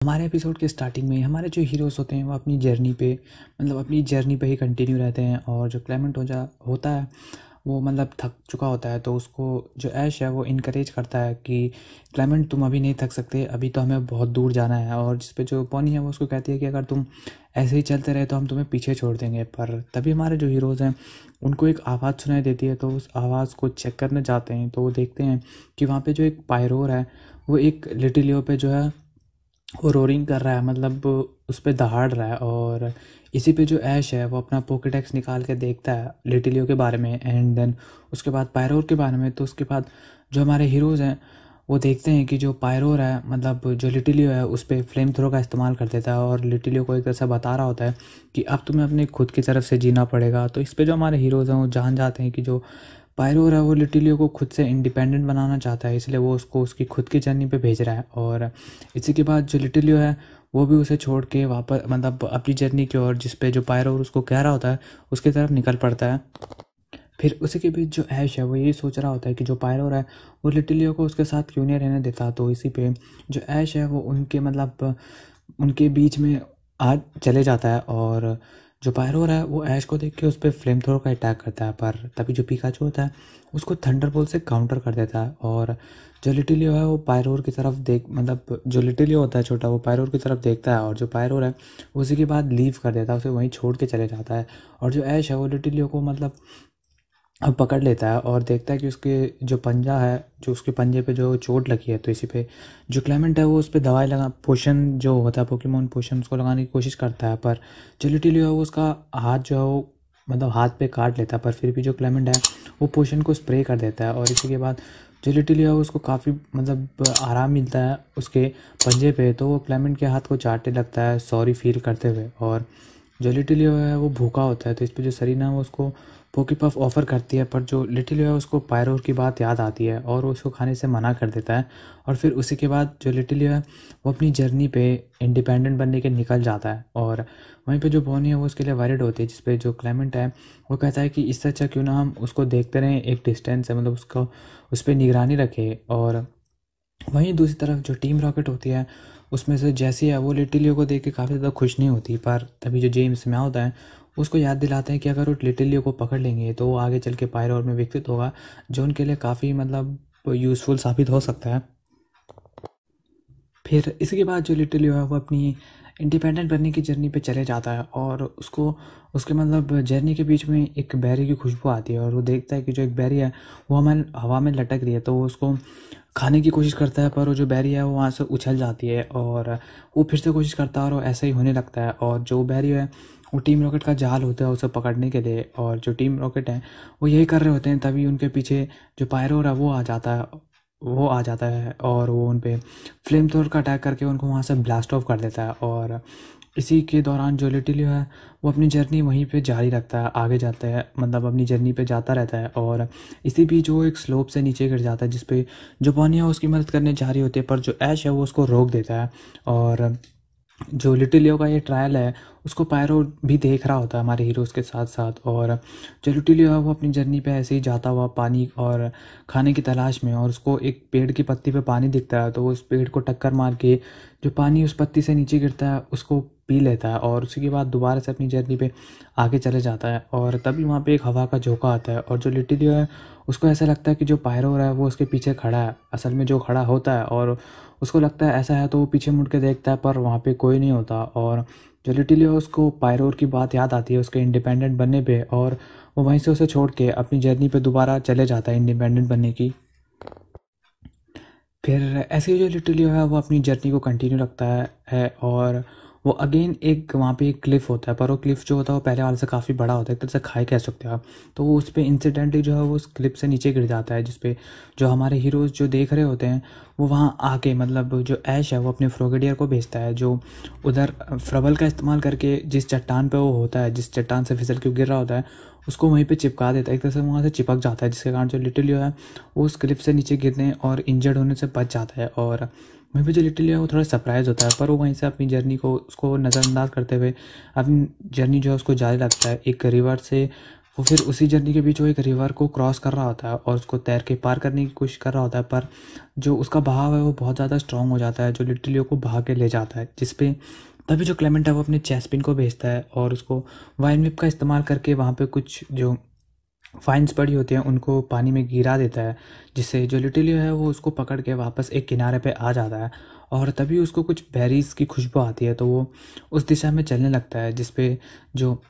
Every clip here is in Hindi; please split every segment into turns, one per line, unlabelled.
हमारे एपिसोड के स्टार्टिंग में हमारे जो हीरोज़ होते हैं वो अपनी जर्नी पे अपनी जर्नी पे ही कंटिन्यू रहते हैं। और जो क्लेमेंट होता है वो थक चुका होता है, तो उसको जो ऐश है वो इनकरेज करता है कि क्लेमेंट तुम अभी नहीं थक सकते, अभी तो हमें बहुत दूर जाना है। और जिस पे जो पॉनी है वो उसको कहती है कि अगर तुम ऐसे ही चलते रहे तो हम तुम्हें पीछे छोड़ देंगे। पर तभी हमारे जो हीरोज़ हैं उनको एक आवाज़ सुनाई देती है, तो उस आवाज़ को चेक करने जाते हैं तो वो देखते हैं कि वहाँ पे जो एक पायरोर है वो एक लिटिलियो पे जो है वो रोरिंग कर रहा है, उस पे दहाड़ रहा है। और इसी पे जो ऐश है वो अपना पोकेडेक्स निकाल के देखता है लिटिलियो के बारे में, एंड देन उसके बाद पायरोर के बारे में। तो उसके बाद जो हमारे हीरोज़ हैं वो देखते हैं कि जो पायरोर है जो लिटिलियो है उस पर फ्लेम थ्रो का इस्तेमाल कर देता है, और लिटिलियो को एक तरह से बता रहा होता है कि अब तुम्हें अपने खुद की तरफ से जीना पड़ेगा। तो इस पे जो हमारे हीरोज़ हैं वो जान जाते हैं कि जो पायरोर है वो लिटिलियो को खुद से इंडिपेंडेंट बनाना चाहता है, इसलिए वो उसको उसकी खुद की जर्नी पे भेज रहा है। और इसी के बाद जो लिटिलियो है वो भी उसे छोड़ के वापस अपनी जर्नी की ओर, जिस पे जो पायरोर उसको कह रहा होता है उसकी तरफ निकल पड़ता है। फिर उसी के बीच जो ऐश है वो यही सोच रहा होता है कि जो पायरोर है वो लिटिलियो को उसके साथ क्यों नहीं रहने देता। तो इसी पे जो ऐश है वो उनके बीच में आज चले जाता है, और जो पायरोर है वो ऐश को देख के उस पर फ्लेम थ्रोर का अटैक करता है। पर तभी जो पिकाचू होता है उसको थंडरबोल्ट से काउंटर कर देता है। और जो लिटिलियो है वो पायरोर की तरफ जो लिटिलियो होता है छोटा, वो पायरोर की तरफ देखता है, और जो पायरोर है उसी के बाद लीव कर देता है, उसे वहीं छोड़ के चले जाता है। और जो ऐश है वो लिटिलियो को अब पकड़ लेता है और देखता है कि उसके जो पंजा है, जो उसके पंजे पे जो चोट लगी है, तो इसी पे जो क्लेमेंट है वो उस पर दवाई लगा, पोशन जो होता है पोकेमोन पोशन, उसको लगाने की कोशिश करता है। पर जो लिटिलियो है वो उसका हाथ जो है वो हाथ पे काट लेता है, पर फिर भी जो क्लेमेंट है वो पोशन को स्प्रे कर देता है। और इसी के बाद जो लिटिलियो है उसको काफ़ी आराम मिलता है उसके पंजे पे, तो वो क्लेमेंट के हाथ को चाटने लगता है सॉरी फील करते हुए। और जो लिटिलियो है वो भूखा होता है, तो इस पे जो सरीना है वो उसको पोकीपफ ऑफ़र करती है, पर जो लिटिलियो है उसको पायरोर की बात याद आती है और वो उसको खाने से मना कर देता है। और फिर उसी के बाद जो लिटिलियो है वो अपनी जर्नी पे इंडिपेंडेंट बनने के निकल जाता है। और वहीं पे जो बॉनी है वो उसके लिए वरीड होती है, जिस पे जो क्लेमेंट है वो कहता है कि इससे अच्छा क्यों ना हम उसको देखते रहें एक डिस्टेंस से, उसको उस पर निगरानी रखें। और वहीं दूसरी तरफ जो टीम रॉकेट होती है उसमें से जैसी है वो लिटिलियो को देख के काफ़ी ज़्यादा खुश नहीं होती, पर तभी जो जेम्स में होता है उसको याद दिलाते हैं कि अगर वो लिटिलियो को पकड़ लेंगे तो वो आगे चल के पायरोर में विकसित होगा, जो उनके लिए काफ़ी यूज़फुल साबित हो सकता है। फिर इसके बाद जो लिटिलियो है वो अपनी इंडिपेंडेंट बनने की जर्नी पे चले जाता है, और उसको उसके जर्नी के बीच में एक बेरी की खुशबू आती है, और वो देखता है कि जो एक बेरी है वो हमारे हवा में लटक रही है, तो वो उसको खाने की कोशिश करता है। पर वो जो बेरी है वो वहाँ से उछल जाती है, और वो फिर से कोशिश करता है और वो ऐसा ही होने लगता है। और जो बेरी है वो टीम रॉकेट का जाल होता है उसे पकड़ने के लिए, और जो टीम रॉकेट है वो यही कर रहे होते हैं, तभी उनके पीछे जो पायरोर है वो आ जाता है और वो उन पे फ्लेम थ्रोर का अटैक करके उनको वहाँ से ब्लास्ट ऑफ कर देता है। और इसी के दौरान जो लिटिलियो है वो अपनी जर्नी वहीं पे जारी रखता है, आगे जाता है अपनी जर्नी पे जाता रहता है। और इसी बीच वो एक स्लोप से नीचे गिर जाता है, जिस पे जो बॉनी है उसकी मदद करने जा रही होती है, पर जो ऐश है वो उसको रोक देता है। और जो लिटिलियो का ये ट्रायल है उसको पायरो भी देख रहा होता है हमारे हीरोज़ के साथ साथ। और जो लिटिलियो है वो अपनी जर्नी पे ऐसे ही जाता हुआ पानी और खाने की तलाश में, और उसको एक पेड़ की पत्ती पे पानी दिखता है, तो वो उस पेड़ को टक्कर मार के जो पानी उस पत्ती से नीचे गिरता है उसको पी लेता है, और उसी के बाद दोबारा से अपनी जर्नी पे आगे चले जाता है। और तभी वहाँ पे एक हवा का झोंका आता है, और जो लिटिलियो है उसको ऐसा लगता है कि जो पायरोर है वो उसके पीछे खड़ा है, असल में जो खड़ा होता है, और उसको लगता है ऐसा है, तो वो पीछे मुड़ के देखता है पर वहाँ पे कोई नहीं होता। और जो लिटिलियो उसको पायरोर की बात याद आती है उसके इंडिपेंडेंट बनने पे, और वो वहीं से उसे छोड़ के अपनी जर्नी पे दोबारा चले जाता है इंडिपेंडेंट बनने की। फिर ऐसे ही जो लिटिलियो है वो अपनी जर्नी को कंटिन्यू रखता है और वो अगेन एक वहाँ पे एक क्लिफ़ होता है, पर वो क्लिफ़ जो होता है वो पहले वाले से काफ़ी बड़ा होता है, एक तरह से खाई कह सकते हो आप। तो वो उस पे इंसिडेंटली जो है वो उस क्लिप से नीचे गिर जाता है, जिस पे जो हमारे हीरोज़ जो देख रहे होते हैं वो वहाँ आके जो ऐश है वो अपने फ्रोगेडियर को भेजता है, जो उधर फ्रबल का इस्तेमाल करके जिस चट्टान पे वो होता है, जिस चट्टान से फिसल के गिर रहा होता है उसको वहीं पे चिपका देता है, एक तरह से वहाँ से चिपक जाता है, जिसके कारण जो लिटिलियो है वो उस क्लिप से नीचे गिरने और इंजर्ड होने से बच जाता है। और वहीं पे जो लिटिलियो है वो थोड़ा सरप्राइज़ होता है, पर वो वहीं से अपनी जर्नी को उसको नज़रअंदाज करते हुए अपनी जर्नी जो है उसको जारी रखता है एक रिवर से वो फिर उसी जर्नी के बीच वो एक रिवर को क्रॉस कर रहा होता है और उसको तैर के पार करने की कोशिश कर रहा होता है, पर जो उसका बहाव है वो बहुत ज़्यादा स्ट्रांग हो जाता है जो लिटिलियो को बहा के ले जाता है, जिसपे तभी जो क्लेमेंट है वो अपने चेस्पिन को भेजता है और उसको वाइन विप का इस्तेमाल करके वहाँ पे कुछ जो फाइन्स पड़ी होती हैं उनको पानी में गिरा देता है, जिससे जो लिटिलियो है वो उसको पकड़ के वापस एक किनारे पे आ जाता है। और तभी उसको कुछ बेरीज की खुशबू आती है तो वो उस दिशा में चलने लगता है, जिसपे जो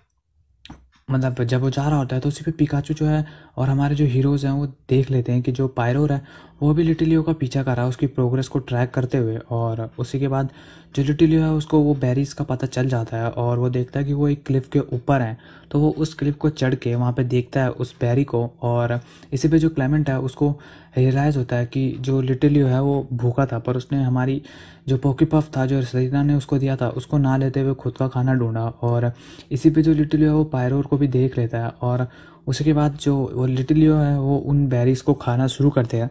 मतलब जब वो जा रहा होता है तो उसी पे पिकाचू जो है और हमारे जो हीरोज़ हैं वो देख लेते हैं कि जो पायरोर है वो भी लिटिलियो का पीछा कर रहा है उसकी प्रोग्रेस को ट्रैक करते हुए। और उसी के बाद जो लिटिलियो है उसको वो बेरीज का पता चल जाता है और वो देखता है कि वो एक क्लिफ के ऊपर है, तो वो उस क्लिफ को चढ़ के वहाँ पे देखता है उस बेरी को। और इसी पे जो क्लेमेंट है उसको रियलाइज़ होता है कि जो लिटिलियो है वो भूखा था, पर उसने हमारी जो पोकीपफ था जो सरीना ने उसको दिया था उसको ना लेते हुए खुद का खाना ढूंढा। और इसी पे जो लिटिलियो है वो पायरोर को भी देख लेता है और उसके बाद जो वो लिटिलियो है वो उन बेरीज को खाना शुरू करते हैं।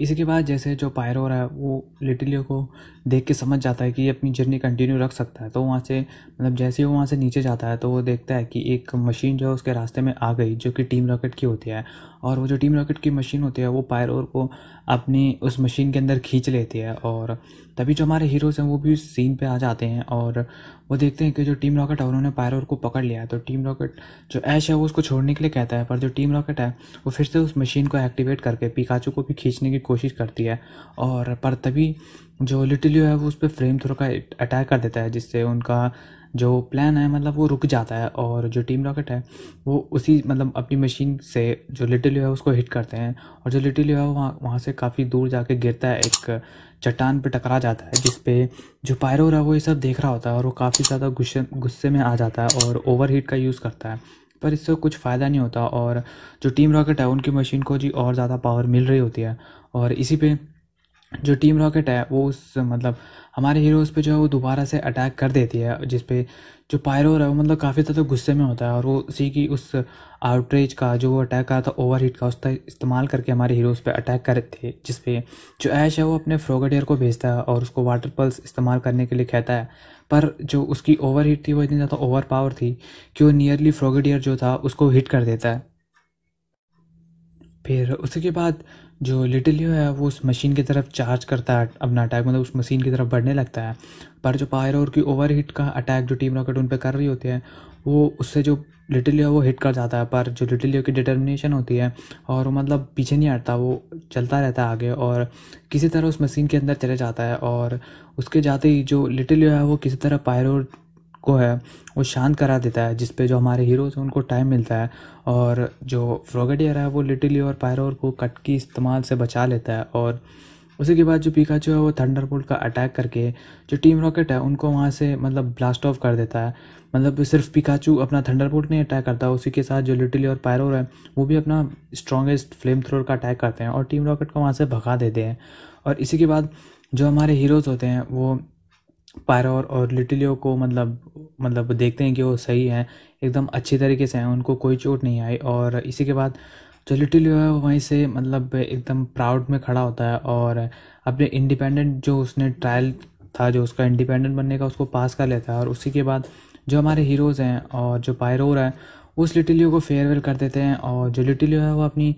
इसी के बाद जैसे जो पायरोर है वो लिटिलियो को देख के समझ जाता है कि ये अपनी जर्नी कंटिन्यू रख सकता है, तो वहाँ से मतलब जैसे ही वो वहाँ से नीचे जाता है तो वो देखता है कि एक मशीन जो है उसके रास्ते में आ गई जो कि टीम रॉकेट की होती है। और वो जो टीम रॉकेट की मशीन होती है वो पायरोर को अपनी उस मशीन के अंदर खींच लेती है। और तभी जो हमारे हीरोज़ हैं वो भी उस सीन पे आ जाते हैं और वो देखते हैं कि जो टीम रॉकेट है उन्होंने पायरोर को पकड़ लिया है। तो टीम रॉकेट जो ऐश है वो उसको छोड़ने के लिए कहता है, पर जो टीम रॉकेट है वो फिर से उस मशीन को एक्टिवेट करके पिकाचू को भी खींचने की कोशिश करती है। और पर तभी जो लिटिलियो है वो उस पर फ्लेम थ्रो का अटैक कर देता है, जिससे उनका जो प्लान है मतलब वो रुक जाता है। और जो टीम रॉकेट है वो उसी मतलब अपनी मशीन से जो लिटिलियो है उसको हिट करते हैं और जो लिटिलियो है वहाँ वहाँ से काफ़ी दूर जाके गिरता है, एक चट्टान पे टकरा जाता है, जिस पे जो पायरोर है वो ये सब देख रहा होता है और वो काफ़ी ज़्यादा गुस्से में आ जाता है और ओवरहीट का यूज़ करता है, पर इससे कुछ फ़ायदा नहीं होता। और जो टीम रॉकेट है उनकी मशीन को जी और ज़्यादा पावर मिल रही होती है। और इसी पे जो टीम रॉकेट है वो उस मतलब हमारे हीरोज़ पे जो है वो दोबारा से अटैक कर देती है, जिस पे जो पायरोर है वो मतलब काफ़ी ज़्यादा गुस्से में होता है और वो उसी की उस आउटरेज का जो वो अटैक करा था ओवरहीट का उसका इस्तेमाल करके हमारे हीरोज़ पे अटैक कर थे, जिस पे जो ऐश है वो अपने फ्रोगेडियर को भेजता है और उसको वाटर पल्स इस्तेमाल करने के लिए कहता है। पर जो उसकी ओवरहीट थी वो इतनी ज़्यादा ओवर पावर थी कि वो नियरली फ्रोगेडियर जो था उसको हिट कर देता है। फिर उसी के बाद जो लिटिलियो है वो उस मशीन की तरफ चार्ज करता है अपना अटैक, मतलब उस मशीन की तरफ बढ़ने लगता है। पर जो पायरोर की ओवरहीट का अटैक जो टीम रॉकेट उन पे कर रही होती है वो उससे जो लिटिलियो है वो हिट कर जाता है। पर जो लिटिलियो की डिटर्मिनेशन होती है और वो मतलब पीछे नहीं हटता, वो चलता रहता है आगे और किसी तरह उस मशीन के अंदर चले जाता है। और उसके जाते ही जो लिटिलियो है वो किसी तरह पायरोर को है वो शांत करा देता है, जिस पे जो हमारे हीरोज़ हैं उनको टाइम मिलता है और जो फ्रोगेडियर है वो लिटिलियो और पायरोर को कट की इस्तेमाल से बचा लेता है। और उसी के बाद जो पिकाचू है वो थंडरबोल्ट का अटैक करके जो टीम रॉकेट है उनको वहाँ से मतलब ब्लास्ट ऑफ कर देता है। मतलब सिर्फ पिकाचू अपना थंडरबोल्ट नहीं अटैक करता, उसी के साथ जो लिटिलियो और पायरोर है वो भी अपना स्ट्रॉन्गेस्ट फ्लेम थ्रोर का अटैक करते हैं और टीम रॉकेट को वहाँ से भगा देते हैं। और इसी के बाद जो हमारे हीरोज़ होते हैं वो पायरोर और लिटिलियो को मतलब देखते हैं कि वो सही हैं, एकदम अच्छी तरीके से हैं, उनको कोई चोट नहीं आई। और इसी के बाद जो लिटिलियो है वो वहीं से मतलब एकदम प्राउड में खड़ा होता है और अपने इंडिपेंडेंट जो उसने ट्रायल था जो उसका इंडिपेंडेंट बनने का उसको पास कर लेता है। और उसी के बाद जो हमारे हीरोज़ हैं और जो पायरोर है उस लिटिलियो को फेयरवेल कर देते हैं और जो लिटिलियो है वो अपनी